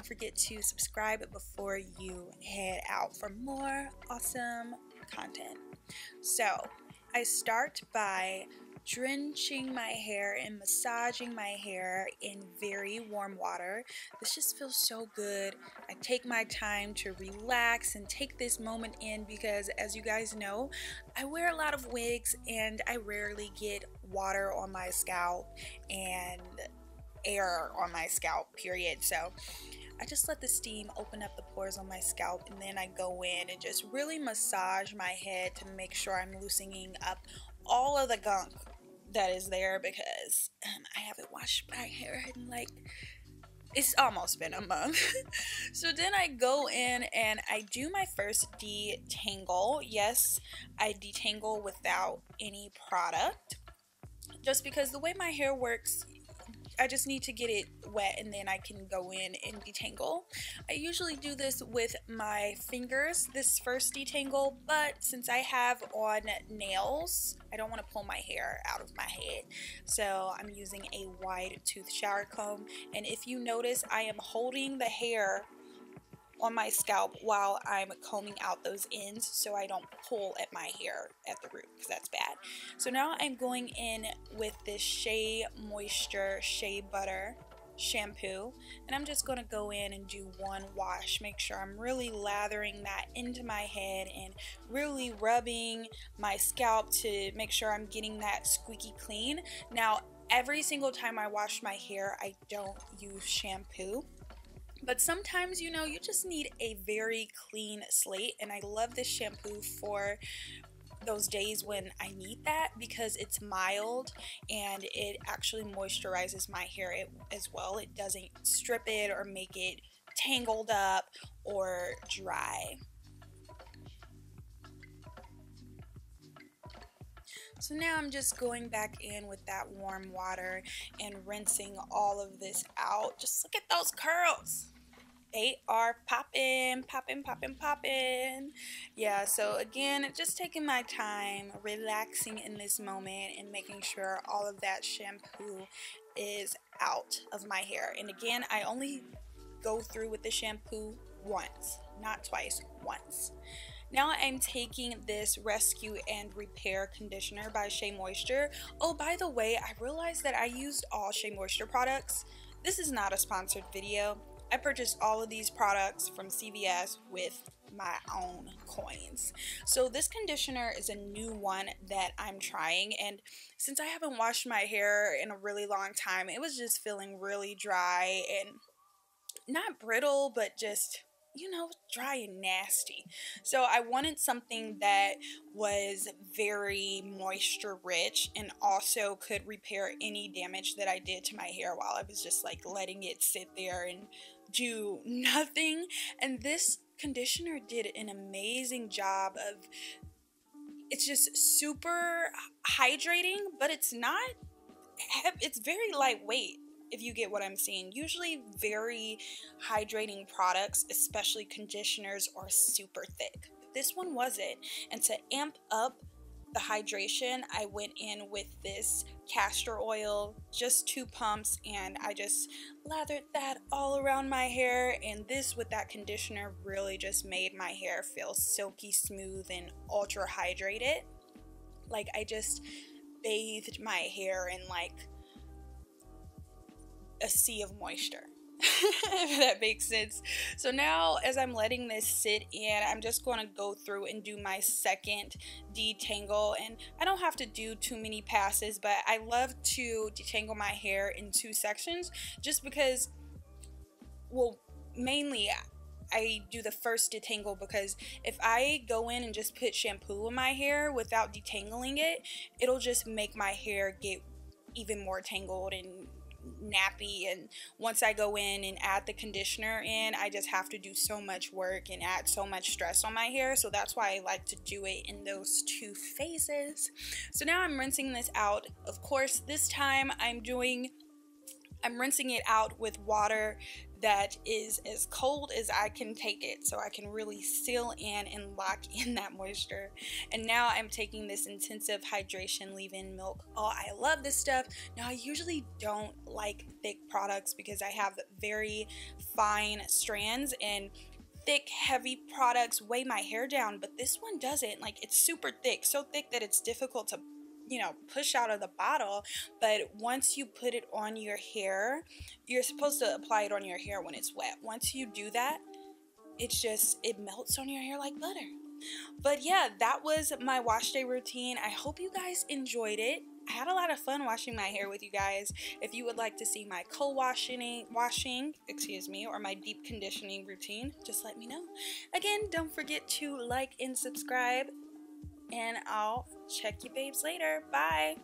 forget to subscribe before you head out for more awesome content. So I start by drenching my hair and massaging my hair in very warm water. This just feels so good. I take my time to relax and take this moment in because, as you guys know, I wear a lot of wigs and I rarely get water on my scalp and air on my scalp, period. So I just let the steam open up the pores on my scalp, and then I go in and just really massage my head to make sure I'm loosening up all of the gunk that is there, because I haven't washed my hair in like, it's almost been a month. So then I go in and I do my first detangle. Yes, I detangle without any product, just because the way my hair works, I just need to get it wet and then I can go in and detangle. I usually do this with my fingers, this first detangle, but since I have on nails, I don't want to pull my hair out of my head. So I'm using a wide tooth shower comb, and if you notice, I am holding the hair on my scalp while I'm combing out those ends so I don't pull at my hair at the root, because that's bad. So now I'm going in with this Shea Moisture Shea Butter shampoo, and I'm just going to go in and do one wash. Make sure I'm really lathering that into my head and really rubbing my scalp to make sure I'm getting that squeaky clean. Now, every single time I wash my hair, I don't use shampoo. But sometimes, you know, you just need a very clean slate, and I love this shampoo for those days when I need that because it's mild and it actually moisturizes my hair as well. It doesn't strip it or make it tangled up or dry. So now I'm just going back in with that warm water and rinsing all of this out. Just look at those curls. They are popping, popping, popping, popping. Yeah, so again, just taking my time, relaxing in this moment and making sure all of that shampoo is out of my hair. And again, I only go through with the shampoo once, not twice, once. Now I'm taking this Rescue and Repair Conditioner by Shea Moisture. Oh, by the way, I realized that I used all Shea Moisture products. This is not a sponsored video. I purchased all of these products from CVS with my own coins. So this conditioner is a new one that I'm trying, and since I haven't washed my hair in a really long time, it was just feeling really dry and not brittle, but just, you know, dry and nasty. So I wanted something that was very moisture rich and also could repair any damage that I did to my hair while I was just like letting it sit there and do nothing. And this conditioner did an amazing job of, it's just super hydrating, but it's not, it's very lightweight, if you get what I'm saying. Usually very hydrating products, especially conditioners, are super thick. This one wasn't. And to amp up the hydration, I went in with this castor oil, just 2 pumps, and I just lathered that all around my hair, and this with that conditioner really just made my hair feel silky smooth and ultra hydrated. Like I just bathed my hair in like a sea of moisture, if that makes sense. So now, as I'm letting this sit in, I'm just going to go through and do my second detangle, and I don't have to do too many passes, but I love to detangle my hair in 2 sections just because, well, mainly I do the first detangle because if I go in and just put shampoo in my hair without detangling it, it'll just make my hair get even more tangled and nappy, and once I go in and add the conditioner in, I just have to do so much work and add so much stress on my hair. So that's why I like to do it in those 2 phases. So now I'm rinsing this out. Of course, this time I'm rinsing it out with water that is as cold as I can take it, so I can really seal in and lock in that moisture. And now I'm taking this intensive hydration leave-in milk. Oh, I love this stuff. Now, I usually don't like thick products because I have very fine strands, and thick, heavy products weigh my hair down, but this one doesn't. Like, it's super thick, so thick that it's difficult to, you know, push out of the bottle. But once you put it on your hair, you're supposed to apply it on your hair when it's wet. Once you do that, it melts on your hair like butter. But yeah, that was my wash day routine. I hope you guys enjoyed it. I had a lot of fun washing my hair with you guys. If you would like to see my washing, or my deep conditioning routine, just let me know. Again, don't forget to like and subscribe, and I'll check you babes later. Bye.